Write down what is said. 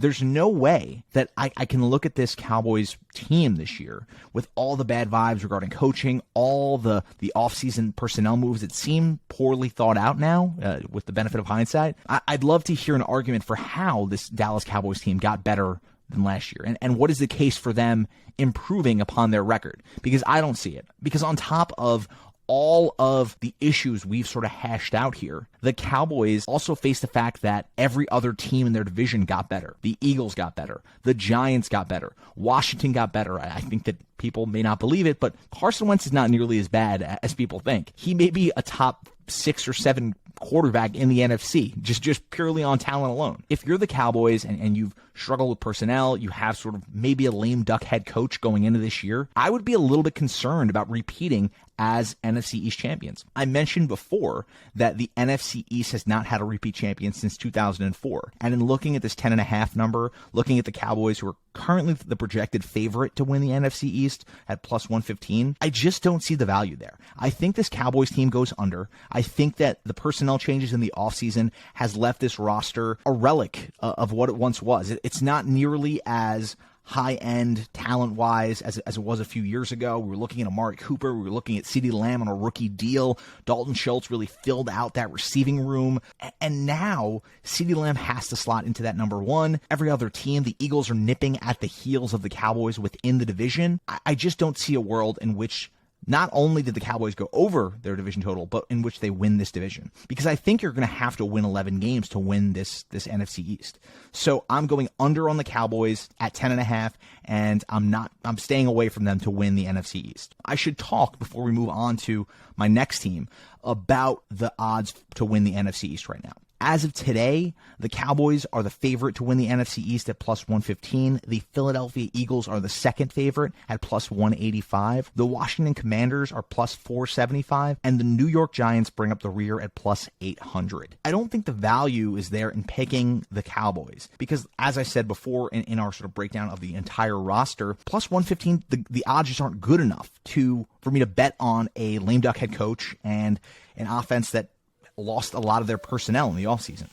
There's no way that I can look at this Cowboys team this year with all the bad vibes regarding coaching, all the offseason personnel moves that seem poorly thought out now with the benefit of hindsight. I'd love to hear an argument for how this Dallas Cowboys team got better than last year, and what is the case for them improving upon their record, because I don't see it. Because on top of all of the issues we've sort of hashed out here, the Cowboys also face the fact that every other team in their division got better. The Eagles got better. The Giants got better. Washington got better. I think that people may not believe it, but Carson Wentz is not nearly as bad as people think. He may be a top 6 or 7 quarterback in the NFC, just purely on talent alone. If you're the Cowboys and you've struggled with personnel, you have sort of maybe a lame duck head coach going into this year, I would be a little bit concerned about repeating as NFC East champions. I mentioned before that the NFC East has not had a repeat champion since 2004. And in looking at this 10.5 number, looking at the Cowboys, who are currently the projected favorite to win the NFC East at plus 115, I just don't see the value there. I think this Cowboys team goes under. I think that the personnel changes in the offseason has left this roster a relic of what it once was. It's not nearly as high-end talent-wise as it was a few years ago. We were looking at Amari Cooper. We were looking at CeeDee Lamb on a rookie deal. Dalton Schultz really filled out that receiving room. And now CeeDee Lamb has to slot into that number one. Every other team, the Eagles are nipping at the heels of the Cowboys within the division. I just don't see a world in which not only did the Cowboys go over their division total, but in which they win this division. Because I think you're going to have to win 11 games to win this NFC East. So I'm going under on the Cowboys at 10.5, and I'm staying away from them to win the NFC East. I should talk, before we move on to my next team, about the odds to win the NFC East right now. As of today, the Cowboys are the favorite to win the NFC East at plus 115. The Philadelphia Eagles are the second favorite at plus 185. The Washington Commanders are plus 475. And the New York Giants bring up the rear at plus 800. I don't think the value is there in picking the Cowboys because, as I said before in our sort of breakdown of the entire roster, plus 115, the odds just aren't good enough for me to bet on a lame duck head coach and an offense that lost a lot of their personnel in the offseason.